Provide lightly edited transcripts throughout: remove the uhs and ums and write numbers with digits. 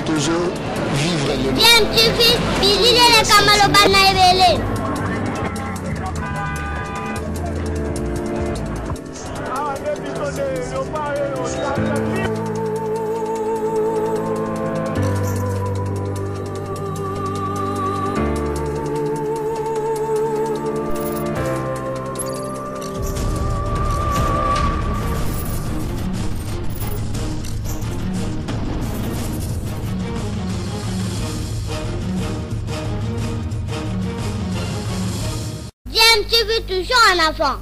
toujours vivre le Bien, tu fais, bilile le kamalo bana ebele. Bien, tu veux toujours un enfant.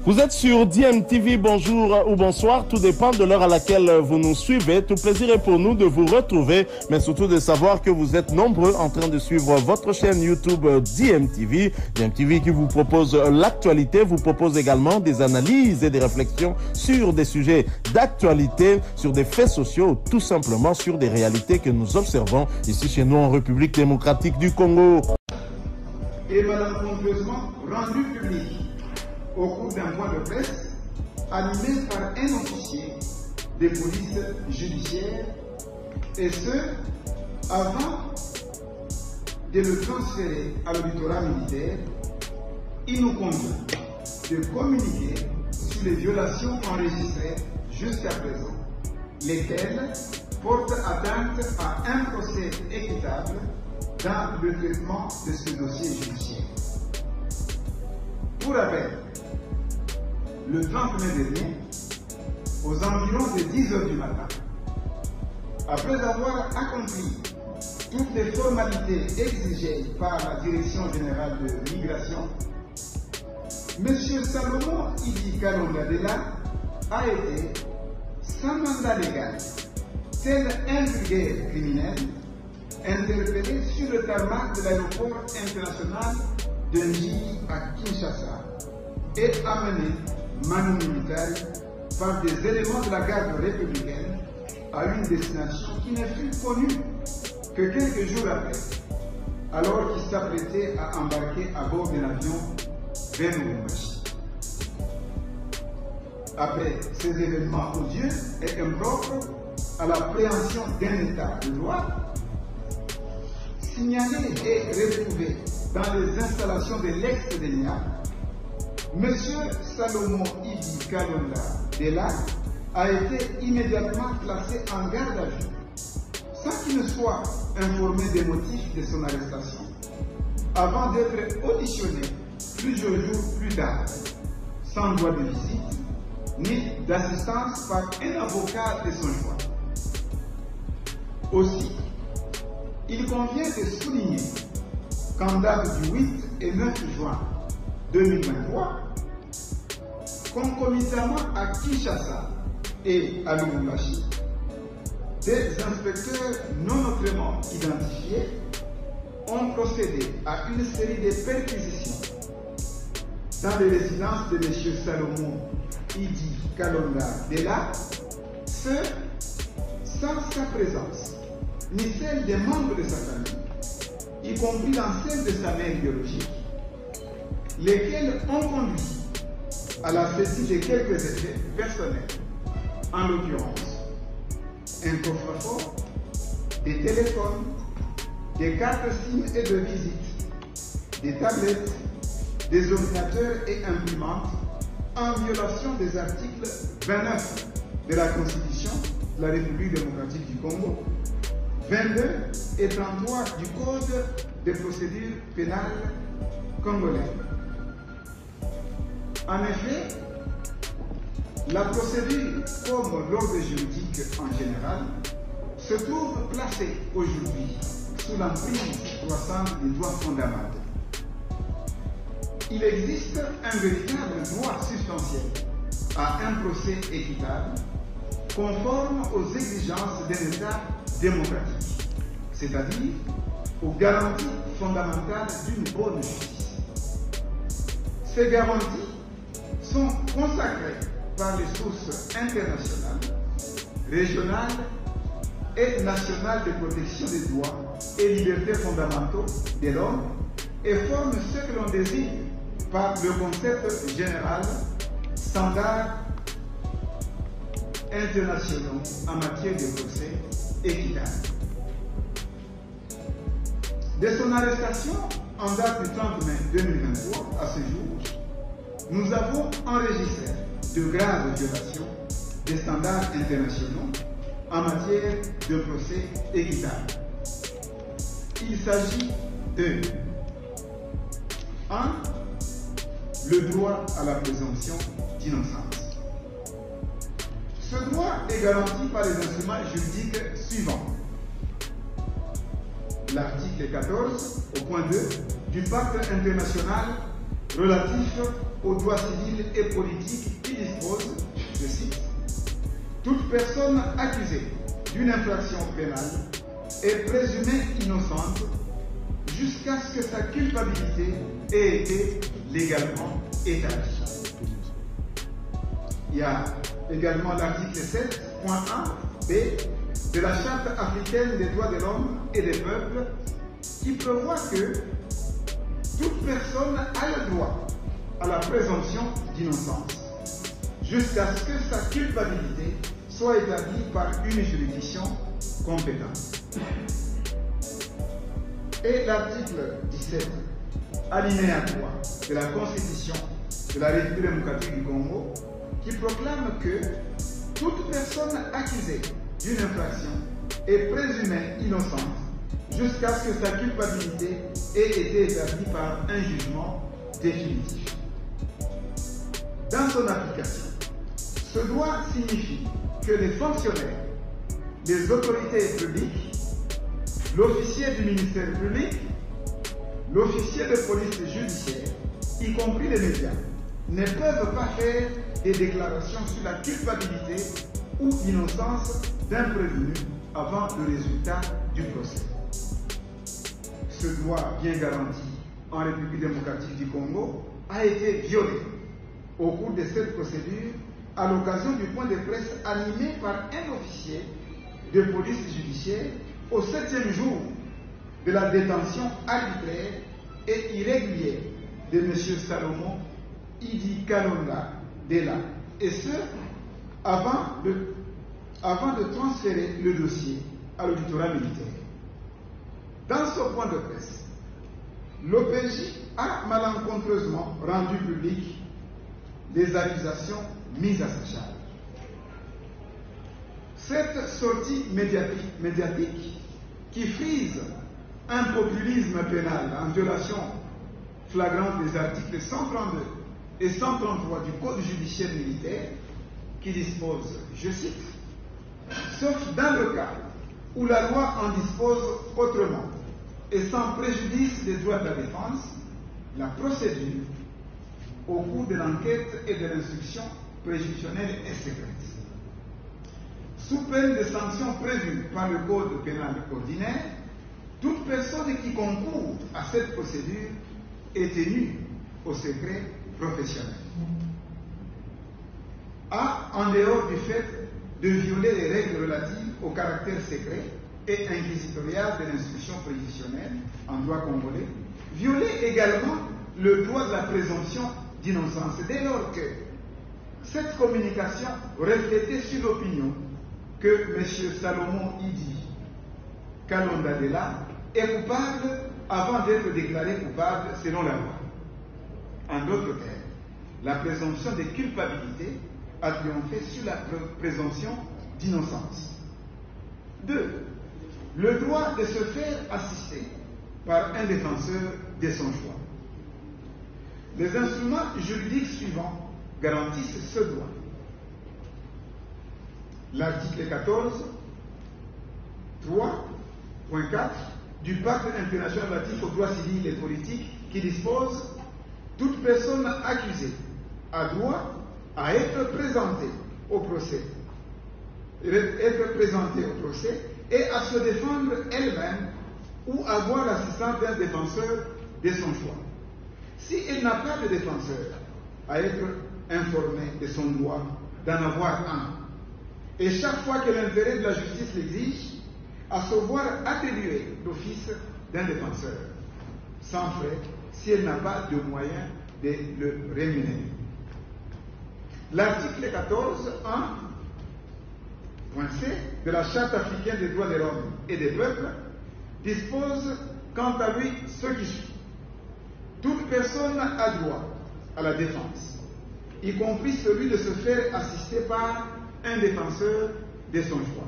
Vous êtes sur DMTV, bonjour ou bonsoir, tout dépend de l'heure à laquelle vous nous suivez. Tout plaisir est pour nous de vous retrouver, mais surtout de savoir que vous êtes nombreux en train de suivre votre chaîne YouTube DMTV. DMTV qui vous propose l'actualité, vous propose également des analyses et des réflexions sur des sujets d'actualité, sur des faits sociaux, tout simplement sur des réalités que nous observons ici chez nous en République démocratique du Congo. Et malencontreusement rendu public au cours d'un point de presse animé par un officier de police judiciaire, et ce, avant de le transférer à l'auditorat militaire. Il nous convient de communiquer sur les violations enregistrées jusqu'à présent, lesquelles portent atteinte à un procès équitable dans le traitement de ce dossier judiciaire. Pour rappel, le 30 mai dernier, aux environs de 10 h du matin, après avoir accompli toutes les formalités exigées par la Direction générale de l'immigration, M. Salomon Idi Kalonga-Dela a été, sans mandat légal, tel un vulgaire criminel, interpellé sur le tarmac de l'aéroport international de Njili à Kinshasa et amené manu militaire par des éléments de la garde républicaine à une destination qui ne fut connue que quelques jours après, alors qu'il s'apprêtait à embarquer à bord d'un avion vers Lubumbashi. Après ces événements odieux et impropres à la préhension d'un état de droit, signalé et retrouvé dans les installations de l'ex-DENIA, M. Salomon Idi Kalonga-Dela a été immédiatement placé en garde à vue, sans qu'il ne soit informé des motifs de son arrestation, avant d'être auditionné plusieurs jours plus tard, sans droit de visite, ni d'assistance par un avocat de son choix. Aussi, il convient de souligner qu'en date du 8 et 9 juin 2023, concomitamment à Kinshasa et à Lubumbashi, des inspecteurs non autrement identifiés ont procédé à une série de perquisitions dans les résidences de M. Salomon Idi Kalonga-Dela, ce sans sa présence, ni celle des membres de sa famille, y compris dans celle de sa mère biologique, lesquels ont conduit à la saisie de quelques effets personnels, en l'occurrence un coffre-fort, des téléphones, des cartes SIM et de visite, des tablettes, des ordinateurs et imprimantes, en violation des articles 29 de la Constitution de la République démocratique du Congo, 22 et 33 du Code de procédure pénale congolais. En effet, la procédure, comme l'ordre juridique en général, se trouve placée aujourd'hui sous l'emprise croissante des droits fondamentaux. Il existe un véritable droit substantiel à un procès équitable, conforme aux exigences d'un État démocratique, c'est-à-dire aux garanties fondamentales d'une bonne justice. Ces garanties sont consacrées par les sources internationales, régionales et nationales de protection des droits et libertés fondamentaux de l'homme et forment ce que l'on désigne par le concept général standards internationaux en matière de procès équitable. De son arrestation en date du 30 mai 2023 à ce jour, nous avons enregistré de graves violations des standards internationaux en matière de procès équitable. Il s'agit de 1. Le droit à la présomption d'innocence. Ce droit est garanti par les instruments juridiques suivants. L'article 14, au point 2, du Pacte international relatif aux droits civils et politiques qui dispose, je cite, « Toute personne accusée d'une infraction pénale est présumée innocente jusqu'à ce que sa culpabilité ait été légalement établie. » Il y a également l'article 7.1b de la Charte africaine des droits de l'homme et des peuples qui prévoit que toute personne a le droit à la présomption d'innocence jusqu'à ce que sa culpabilité soit établie par une juridiction compétente. Et l'article 17, alinéa 3 de la Constitution de la République démocratique du Congo, qui proclame que toute personne accusée d'une infraction est présumée innocente jusqu'à ce que sa culpabilité ait été établie par un jugement définitif. Dans son application, ce droit signifie que les fonctionnaires, les autorités publiques, l'officier du ministère public, l'officier de police judiciaire, y compris les médias, ne peuvent pas faire des déclarations sur la culpabilité ou l'innocence d'un prévenu avant le résultat du procès. Ce droit bien garanti en République démocratique du Congo a été violé au cours de cette procédure à l'occasion du point de presse animé par un officier de police judiciaire au 7e jour de la détention arbitraire et irrégulière de M. Salomon Idi Kalonda Dela, et ce, avant de transférer le dossier à l'auditorat militaire. Dans ce point de presse, l'OPJ a malencontreusement rendu public les accusations mises à sa charge. Cette sortie médiatique qui frise un populisme pénal en violation flagrante des articles 132 et 133 du Code judiciaire militaire, qui dispose, je cite, « Sauf dans le cas où la loi en dispose autrement et sans préjudice des droits de la défense, la procédure au cours de l'enquête et de l'instruction préjudicielle est secrète. Sous peine de sanctions prévues par le Code pénal ordinaire, toute personne qui concourt à cette procédure est tenue au secret professionnel. A, en dehors du fait de violer les règles relatives au caractère secret et inquisitorial de l'instruction préjudicielle en droit congolais, violer également le droit de la présomption d'innocence dès lors que cette communication reflétait sur l'opinion que M. Salomon Idi Kalonda Dela est coupable avant d'être déclaré coupable selon la loi. En d'autres termes, la présomption de culpabilité a triomphé sur la présomption d'innocence. 2. Le droit de se faire assister par un défenseur de son choix. Les instruments juridiques suivants garantissent ce droit. L'article 14, 3.4 du Pacte international relatif aux droits civils et politiques qui dispose « Toute personne accusée a droit à être présentée au procès, et à se défendre elle-même ou avoir l'assistance d'un défenseur de son choix. Si elle n'a pas de défenseur, à être informée de son droit d'en avoir un. Et chaque fois que l'intérêt de la justice l'exige, à se voir attribuer l'office d'un défenseur, sans frais, si elle n'a pas de moyens de le rémunérer. L'article 14, 1.c de la Charte africaine des droits de l'homme et des peuples dispose quant à lui ce qui suit. Toute personne a droit à la défense, y compris celui de se faire assister par un défenseur de son choix.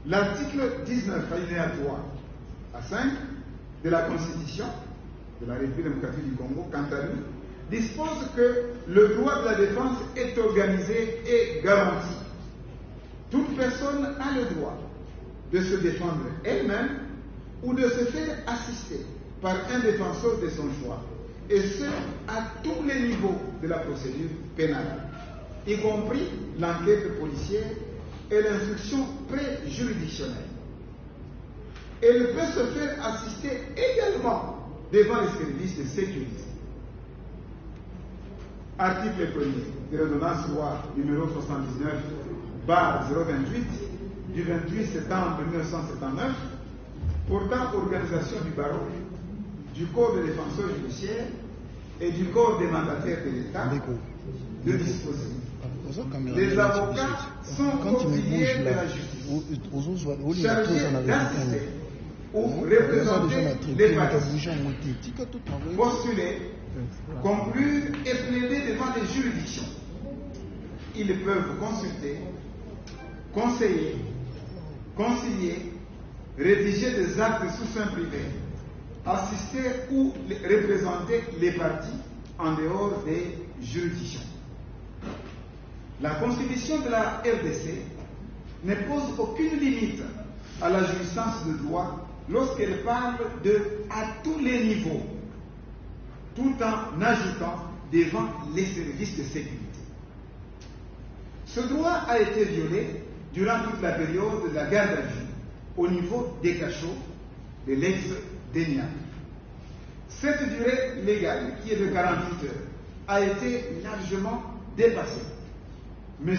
L'article 19, alinéa 3 à 5 de la Constitution de la République démocratique du Congo, quant à lui, dispose que le droit de la défense est organisé et garanti. Toute personne a le droit de se défendre elle-même ou de se faire assister par un défenseur de son choix, et ce, à tous les niveaux de la procédure pénale, y compris l'enquête policière et l'instruction préjuridictionnelle. Elle peut se faire assister également devant les services de sécurité. Article 1er de l'ordonnance loi numéro 79/028 du 28 septembre 1979 portant organisation du barreau, du corps des défenseurs judiciaires et du corps des mandataires de l'État de disposer. Les avocats sont auxiliaires de la justice, chargés d'assister ou représenter les parties, postuler, conclure et plaider devant les juridictions. Ils peuvent consulter, conseiller, concilier, rédiger des actes sous seing privé, assister ou représenter les parties en dehors des juridictions. La Constitution de la RDC ne pose aucune limite à la jouissance de droit lorsqu'elle parle de « à tous les niveaux », tout en ajoutant « devant les services de sécurité ». Ce droit a été violé durant toute la période de la garde à vue au niveau des cachots de l'ex-DENIA. Cette durée légale, qui est de 48 heures, a été largement dépassée. M.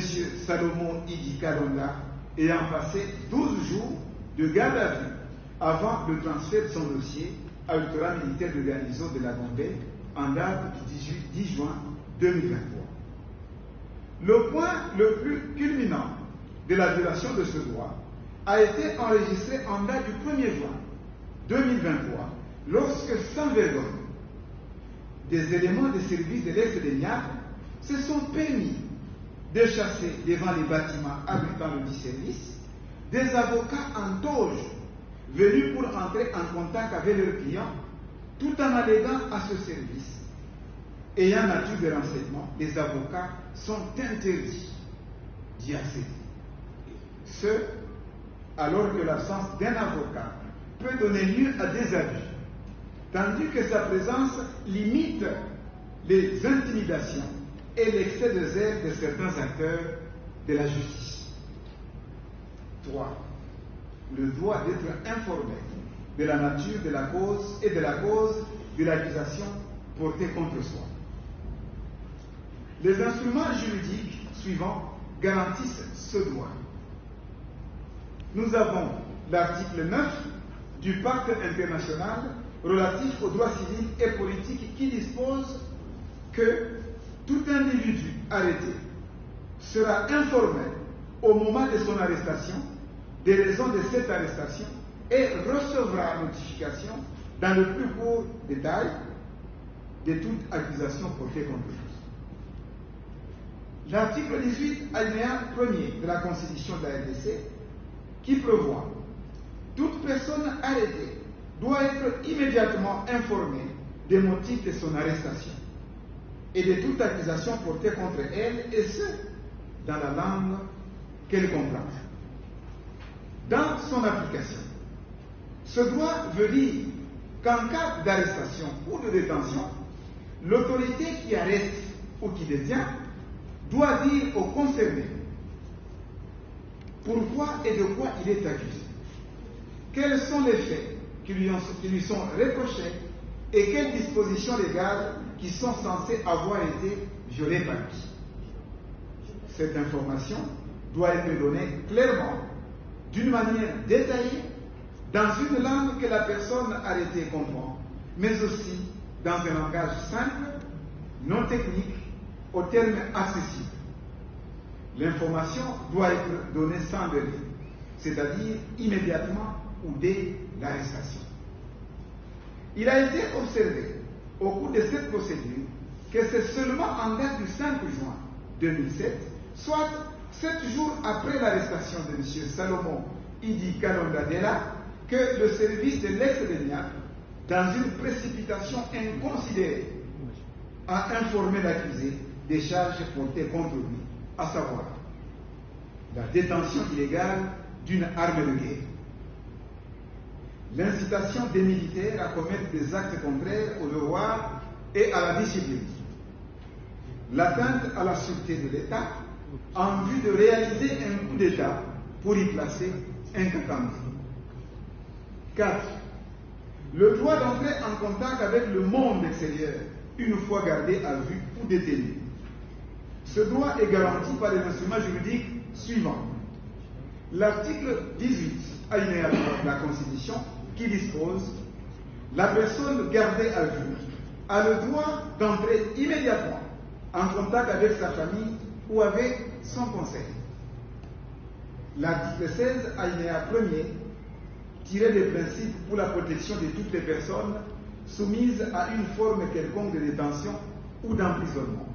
Salomon Idi Kalonda ayant passé 12 jours de garde à vue avant le transfert de son dossier à l'ultra militaire de garnison de la Gombe en date du 10 juin 2023. Le point le plus culminant de la violation de ce droit a été enregistré en date du 1er juin 2023 lorsque, sans vergogne, des éléments des services de l'ex-DENIA se sont permis de chasser devant les bâtiments abritant le dit service des avocats en toge venus pour entrer en contact avec leurs clients tout en alléguant à ce service. Ayant nature de renseignement, les avocats sont interdits d'y accéder. Ce, alors que l'absence d'un avocat peut donner lieu à des abus, tandis que sa présence limite les intimidations et l'excès de zèle de certains acteurs de la justice. 3. Le droit d'être informé de la nature de la cause et de la cause de l'accusation portée contre soi. Les instruments juridiques suivants garantissent ce droit. Nous avons l'article 9 du Pacte international relatif aux droits civils et politiques qui dispose que tout individu arrêté sera informé au moment de son arrestation des raisons de cette arrestation et recevra notification dans le plus court détail de toute accusation portée contre lui. L'article 18, alinéa 1er de la Constitution de la RDC, qui prévoit toute personne arrêtée doit être immédiatement informée des motifs de son arrestation et de toute accusation portée contre elle, et ce, dans la langue qu'elle comprend. Dans son application, ce droit veut dire qu'en cas d'arrestation ou de détention, l'autorité qui arrête ou qui détient doit dire au concerné pourquoi et de quoi il est accusé, quels sont les faits qui lui sont reprochés et quelles dispositions légales qui sont censées avoir été violées par lui. Cette information doit être donnée clairement, d'une manière détaillée, dans une langue que la personne arrêtée comprend, mais aussi dans un langage simple, non technique, aux termes accessibles. L'information doit être donnée sans délai, c'est-à-dire immédiatement ou dès l'arrestation. Il a été observé au cours de cette procédure que c'est seulement en date du 5 juin 2007, soit 7 jours après l'arrestation de M. Salomon Idi Kalonda Dela, que le service de l'ex-DENIAC, dans une précipitation inconsidérée, a informé l'accusé des charges portées contre lui, à savoir la détention illégale d'une arme de guerre, l'incitation des militaires à commettre des actes contraires au devoir et à la discipline, l'atteinte à la sûreté de l'État en vue de réaliser un coup d'État pour y placer un Katanga. 4. Le droit d'entrer en contact avec le monde extérieur une fois gardé à vue ou détenu. Ce droit est garanti par les instruments juridiques suivants. L'article 18 alinéa 3 de la Constitution qui dispose « La personne gardée à vue a le droit d'entrer immédiatement en contact avec sa famille ou avec son conseil. » L'article 16 alinéa 1er tiré des principes pour la protection de toutes les personnes soumises à une forme quelconque de détention ou d'emprisonnement.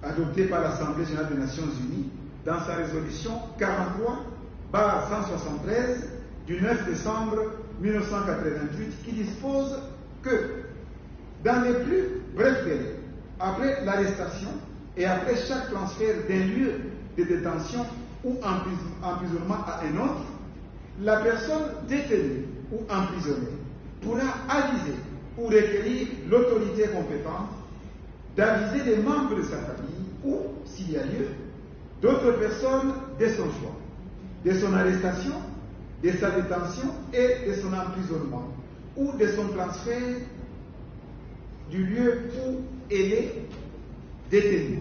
Adopté par l'Assemblée générale des Nations Unies dans sa résolution 43/173 du 9 décembre 1988 qui dispose que dans les plus brefs délais, après l'arrestation et après chaque transfert d'un lieu de détention ou emprisonnement à un autre, la personne détenue ou emprisonnée pourra aviser ou requérir l'autorité compétente d'aviser les membres de sa famille ou, s'il y a lieu, d'autres personnes de son choix, de son arrestation, de sa détention et de son emprisonnement ou de son transfert du lieu où elle est détenue.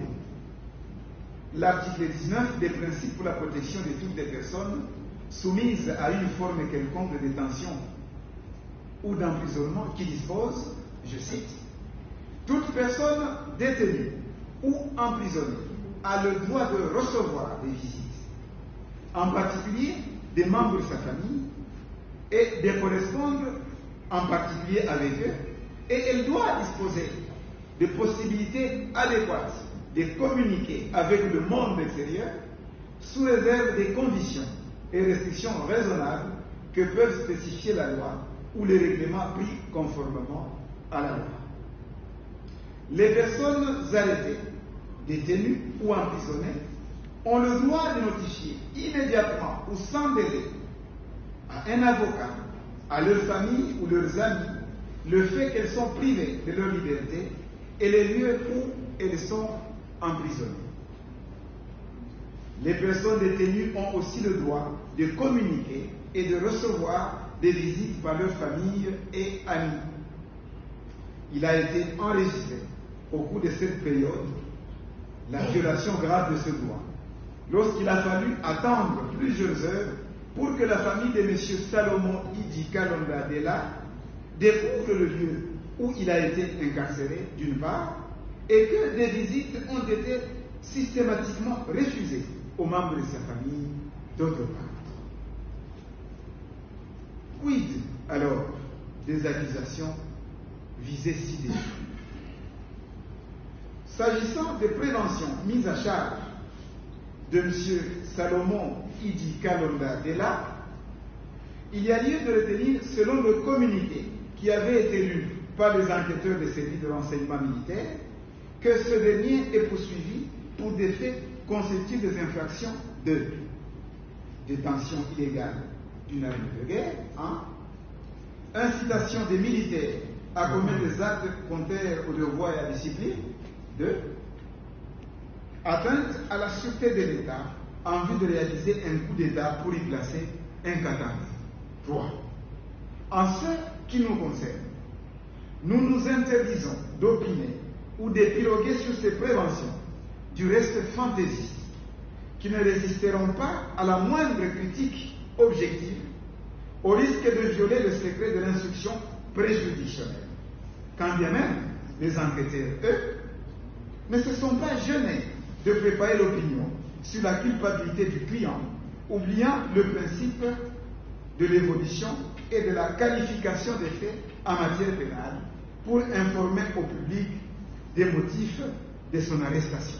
L'article 19 des principes pour la protection de toutes les personnes soumises à une forme quelconque de détention ou d'emprisonnement qui dispose, je cite, « Toute personne détenue ou emprisonnée a le droit de recevoir des visites, en particulier des membres de sa famille, et de correspondre en particulier avec eux, et elle doit disposer de possibilités adéquates de communiquer avec le monde extérieur sous réserve des conditions et restrictions raisonnables que peuvent spécifier la loi ou les règlements pris conformément à la loi. Les personnes arrêtées, détenues ou emprisonnées ont le droit de notifier immédiatement ou sans délai à un avocat, à leur famille ou leurs amis, le fait qu'elles sont privées de leur liberté et les lieux où elles sont emprisonnées. Les personnes détenues ont aussi le droit de communiquer et de recevoir des visites par leur famille et amis. Il a été enregistré au cours de cette période la violation grave de ce droit, lorsqu'il a fallu attendre plusieurs heures pour que la famille de M. Salomon Idi Kalonda Dela découvre le lieu où il a été incarcéré, d'une part, et que des visites ont été systématiquement refusées aux membres de sa famille, d'autre part. Quid alors des accusations visées ci-dessus? S'agissant des préventions mises à charge de M. Salomon Idi Kalonda Dela, il y a lieu de retenir, selon le communiqué qui avait été lu par les enquêteurs des services de renseignement militaire, que ce dernier est poursuivi pour des faits constitutifs des infractions de détention illégale d'une arme de guerre, incitation des militaires à commettre des actes contraires au devoir et à la discipline, 2. Atteinte à la sûreté de l'État en vue de réaliser un coup d'État pour y placer un Katanga. 3. En ce qui nous concerne, nous nous interdisons d'opiner ou d'épiloguer sur ces préventions, du reste fantaisistes, qui ne résisteront pas à la moindre critique objective, au risque de violer le secret de l'instruction préjudiciable. Quand bien même les enquêteurs, eux, ne se sont pas gênés de préparer l'opinion sur la culpabilité du client, oubliant le principe de l'évolution et de la qualification des faits en matière pénale pour informer au public des motifs de son arrestation.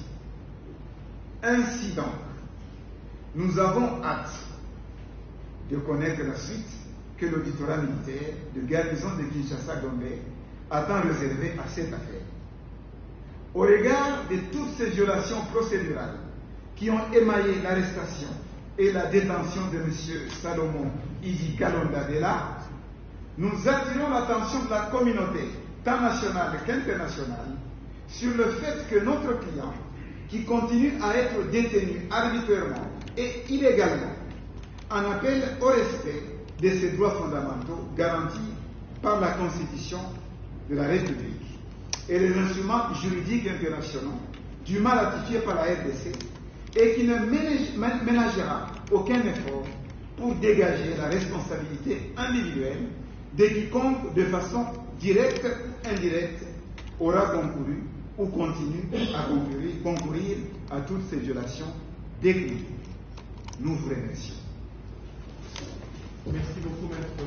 Ainsi donc, nous avons hâte de connaître la suite que l'auditorat militaire de garnison de Kinshasa-Gombe attend réserver à cette affaire. Au regard de toutes ces violations procédurales qui ont émaillé l'arrestation et la détention de M. Salomon Idi Kalonda Dela, nous attirons l'attention de la communauté, tant nationale qu'internationale, sur le fait que notre client, qui continue à être détenu arbitrairement et illégalement, en appelle au respect de ses droits fondamentaux garantis par la Constitution de la République et les instruments juridiques internationaux dûment ratifiés par la RDC, et qui ne ménagera aucun effort pour dégager la responsabilité individuelle de quiconque de façon directe ou indirecte aura concouru ou continue à concourir à toutes ces violations décrites. Nous vous remercions. Merci beaucoup, Maître.